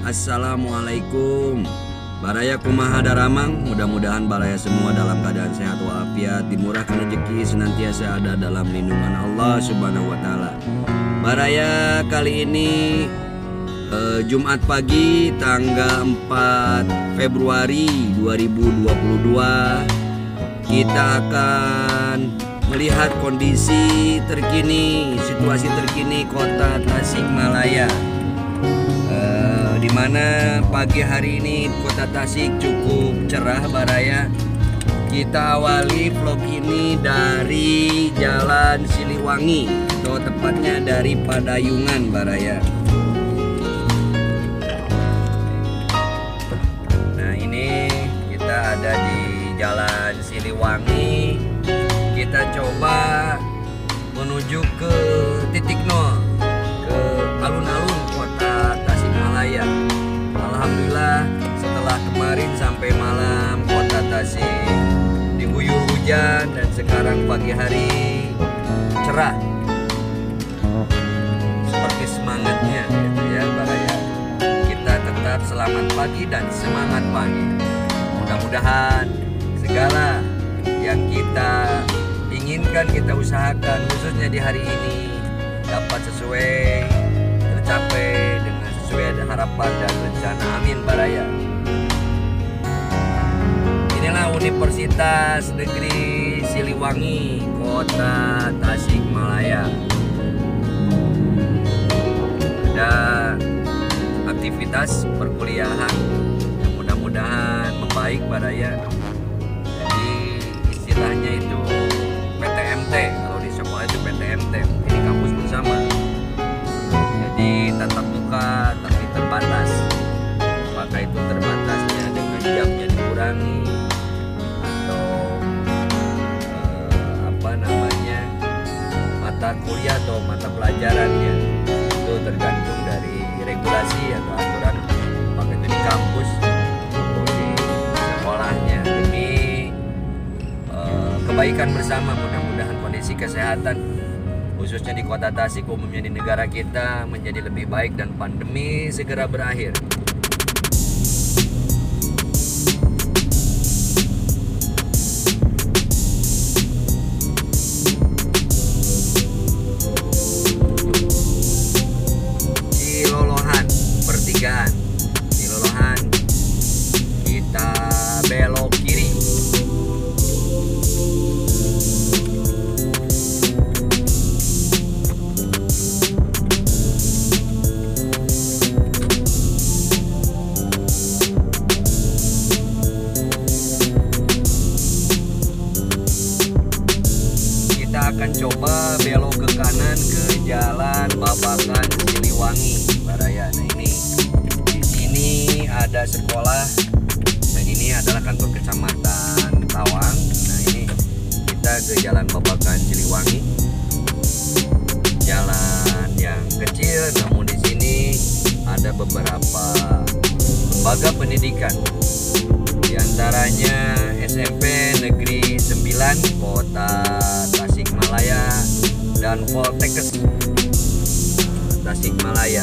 Assalamualaikum. Baraya kumaha daramang, mudah-mudahan baraya semua dalam keadaan sehat walafiat, dimurahkan rezeki, senantiasa ada dalam lindungan Allah Subhanahu wa taala. Baraya kali ini Jumat pagi tanggal 4 Februari 2022 kita akan melihat kondisi terkini, situasi terkini kota Tasikmalaya. Di mana pagi hari ini kota Tasik cukup cerah baraya. Kita awali vlog ini dari Jalan Siliwangi, atau tepatnya dari Padayungan baraya. Nah, ini kita ada di Jalan Siliwangi. Kita coba menuju ke titik nol, ke alun-alun kota Tasikmalaya. Alhamdulillah setelah kemarin sampai malam kota Tasik diguyur hujan dan sekarang pagi hari cerah. Seperti semangatnya gitu ya baraya. Kita tetap selamat pagi dan semangat pagi. Mudah-mudahan segala yang kita inginkan, kita usahakan khususnya di hari ini dapat tercapai dengan sesuai harapan dan rencana. Amin baraya. Inilah Universitas Negeri Siliwangi, kota Tasikmalaya. Ada aktivitas perkuliahan yang mudah-mudahan membaik baraya. Jadi istilahnya itu PTMT, kalau di sekolah itu PTMT, ini kampus bersama. Jadi tatap muka tapi terbatas. Maka itu terbatasnya dengan jamnya dikurangi atau mata kuliah atau mata pelajarannya itu tergantung dari regulasi atau aturan. Maka itu di kampus atau di sekolahnya demi kebaikan bersama. Mudah-mudahan kondisi kesehatan khususnya di kota Tasik, umumnya di negara kita, menjadi lebih baik dan pandemi segera berakhir. Cilolohan pertigaan, Cilolohan kita belok kiri. Akan coba belok ke kanan ke Jalan Babakan Siliwangi baraya. Nah, ini di sini ada sekolah dan ini adalah kantor kecamatan Tawang. Nah, ini kita ke Jalan Babakan Siliwangi. Jalan yang kecil, namun di sini ada beberapa lembaga pendidikan. Di antaranya SMP Negeri 9 Kota Tasikmalaya dan Poltekkes Tasikmalaya.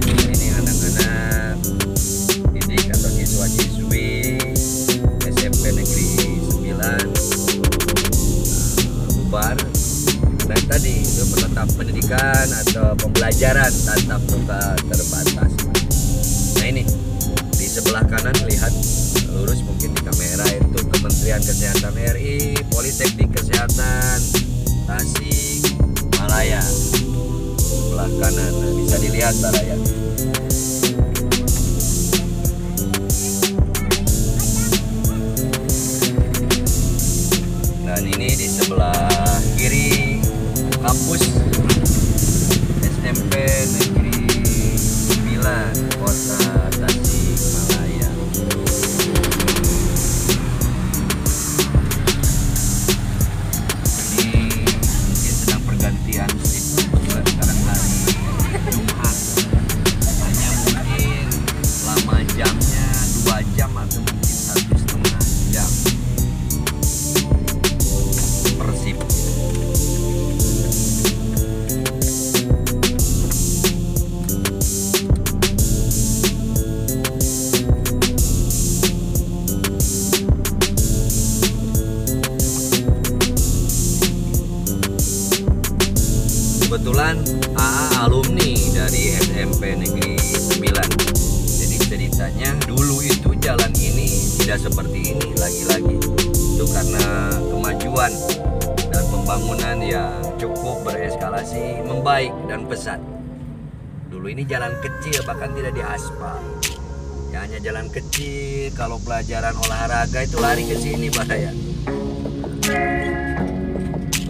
Ini anak-anak didik atau siswa-siswi SMP Negeri 9 bubar. Dan tadi itu penetap pendidikan atau pembelajaran tatap muka terbatas. Nah, ini di sebelah kanan lihat lurus mungkin di kamera itu Kementerian Kesehatan RI, Politeknik Kesehatan Tasikmalaya. Sebelah kanan, nah, bisa dilihat baraya. Dan ini di sebelah kiri kampus SMP Negeri 9 Kota Tasikmalaya. Ini mungkin sedang pergantian shift juga sekarang hari Jumat. Hanya mungkin lama jamnya 2 jam atau mungkin 1,5 jam per shift. alumni dari SMP Negeri 9. Jadi ceritanya dulu itu jalan ini tidak seperti ini lagi-lagi. Itu karena kemajuan dan pembangunan yang cukup bereskalasi, membaik dan pesat. Dulu ini jalan kecil, bahkan tidak diaspal. Ya, hanya jalan kecil. Kalau pelajaran olahraga itu lari ke sini bahaya.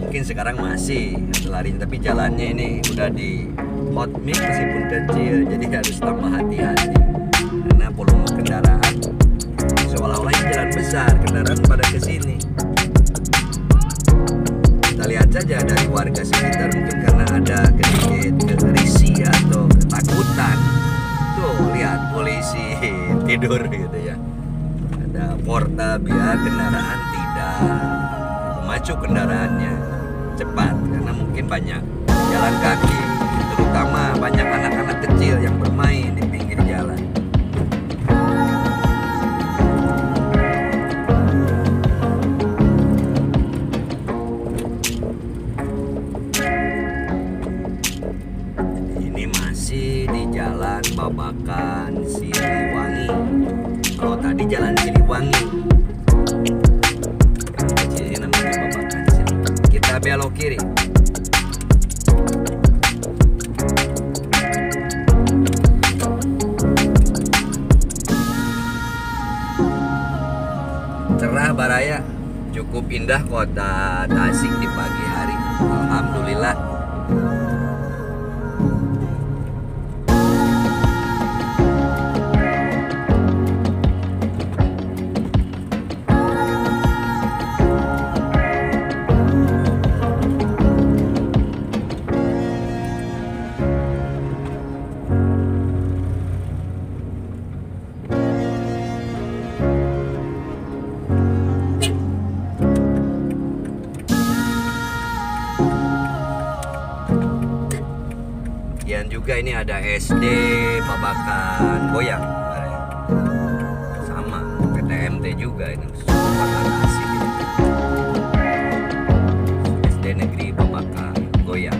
Mungkin sekarang masih lari, tapi jalannya ini udah di hot mix meskipun kecil, jadi harus tambah hati-hati karena volume kendaraan seolah-olah ini jalan besar, kendaraan pada ke sini. Kita lihat saja dari warga sekitar, mungkin karena ada sedikit risih atau ketakutan. Tuh lihat polisi tidur gitu ya. Ada porta biar kendaraan tidak memacu kendaraannya cepat, karena mungkin banyak jalan kaki, terutama banyak anak-anak kecil yang bermain di pinggir jalan. Ini masih di Jalan Babakan Siliwangi. Kalau tadi Jalan Siliwangi, ini namanya Babakan Siliwangi. Kita belok kiri. Cerah baraya, cukup indah kota Tasik di pagi hari. Alhamdulillah. Dan juga ini ada SD Babakan Goyang, sama PTMT juga ini. SD Negeri Babakan Goyang.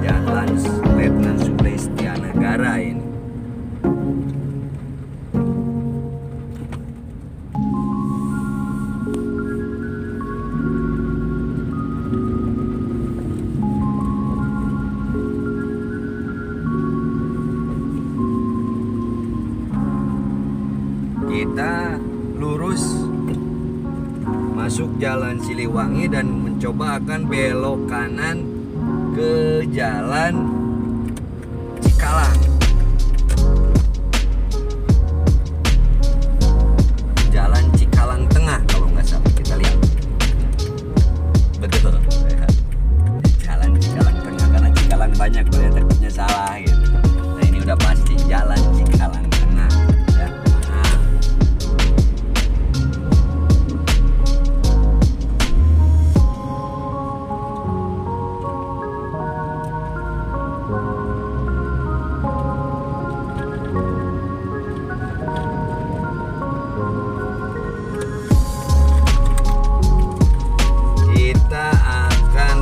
Jalan Letnan Sulestia Negara ini. Kita lurus masuk Jalan Siliwangi dan mencoba akan belok kanan ke Jalan Cikalang. Jalan Cikalang Tengah kalau nggak salah, kita lihat. Betul. Jalan Cikalang Tengah, karena Cikalang banyak, boleh takutnya salah gitu. Nah, ini udah pasti Jalan Cikalang Tengah. Ya.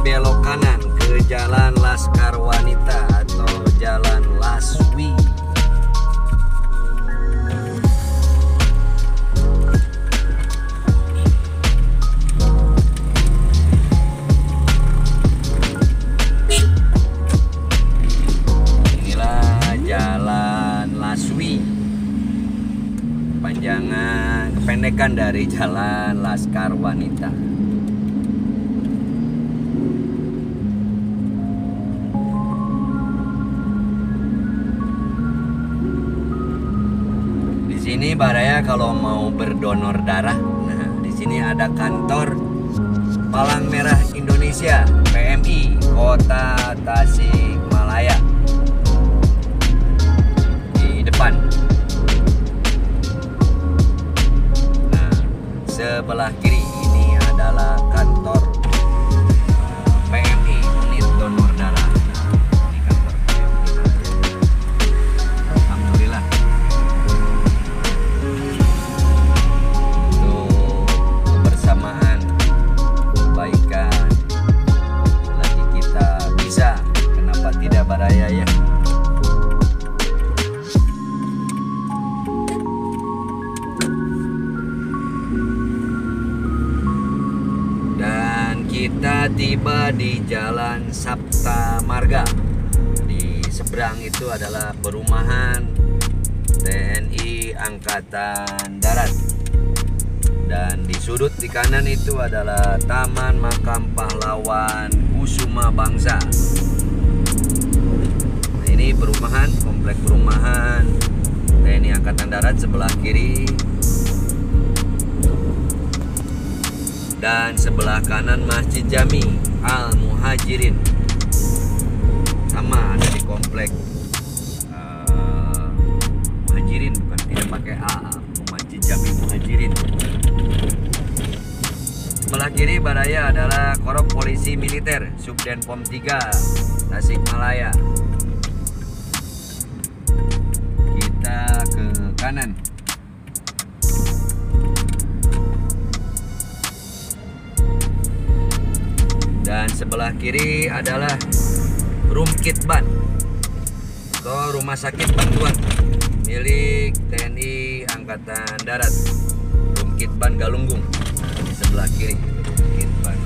Belok kanan ke Jalan Laskar Wanita atau Jalan Laswi. Inilah Jalan Laswi, panjangan kependekan dari Jalan Laskar Wanita. Ini baraya kalau mau berdonor darah. Nah, di sini ada kantor Palang Merah Indonesia PMI Kota Tasikmalaya di depan. Nah, sebelah kiri ini adalah kantor PMI unit donor darah. Ini kantor PMI. Alhamdulillah. Kebaikan di Jalan Sapta Marga. Di seberang itu adalah perumahan TNI Angkatan Darat. Dan di sudut di kanan itu adalah Taman Makam Pahlawan Kusuma Bangsa. Nah, ini perumahan, komplek perumahan TNI Angkatan Darat sebelah kiri. Dan sebelah kanan Masjid Jami Al Muhajirin. Sama ada di komplek Muhajirin, bukan, tidak pakai A. Masjid Jami Muhajirin. Sebelah kiri Baraya adalah Korop Polisi Militer Subden Pom 3 Tasikmalaya. Kita ke kanan. Dan sebelah kiri adalah Rumkitban atau Rumah Sakit Bantuan milik TNI Angkatan Darat. Rumkitban Galunggung. Nah, di sebelah kiri Rumkitban.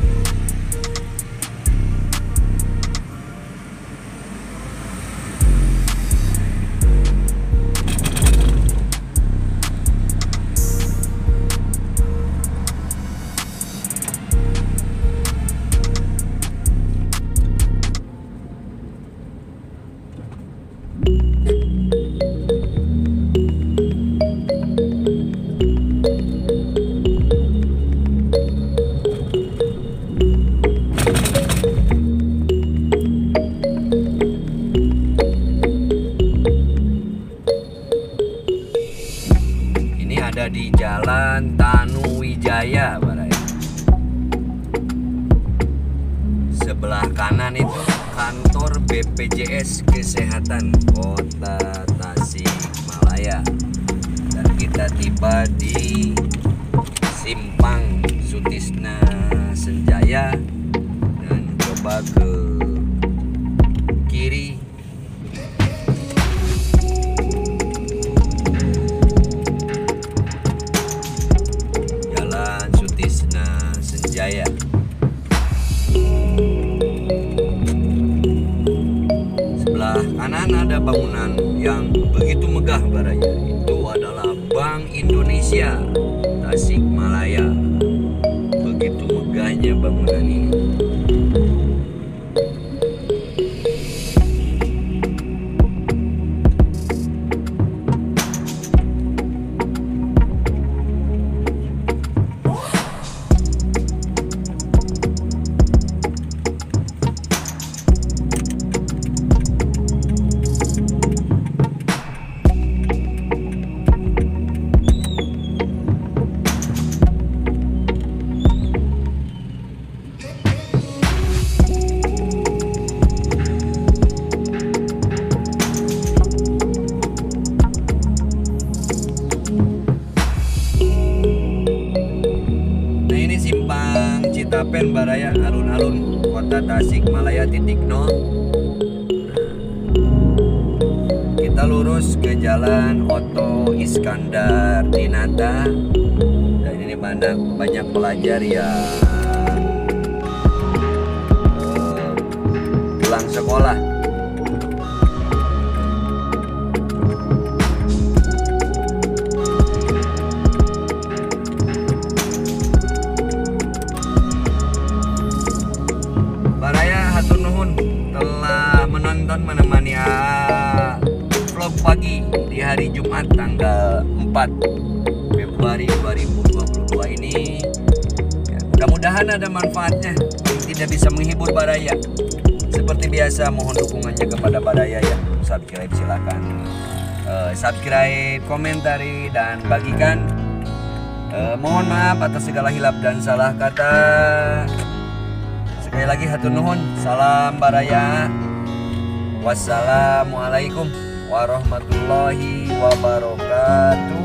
Ada di Jalan Tanuwijaya, Baraya. Sebelah kanan itu kantor BPJS Kesehatan Kota Tasikmalaya. Dan kita tiba di Simpang Sutisna Senjaya dan coba ke kiri. Jaya. Sebelah kanan ada bangunan yang begitu megah, Baraya. Itu adalah Bank Indonesia Tasikmalaya. Begitu megahnya bangunan ini. Citapen, Baraya, alun-alun Kota Tasikmalaya titik nol. Kita lurus ke Jalan Oto Iskandar Dinata. Dan ini banyak pelajar yang pulang sekolah. Menemani vlog pagi di hari Jumat tanggal 4 Februari 2022 ini. Ya, mudah-mudahan ada manfaatnya. Tidak bisa menghibur Baraya. Seperti biasa mohon dukungannya kepada Baraya ya. Subscribe silakan. Subscribe, komentari dan bagikan. Mohon maaf atas segala hilap dan salah kata. Sekali lagi hatur nuhun. Salam Baraya. Wassalamualaikum warahmatullahi wabarakatuh.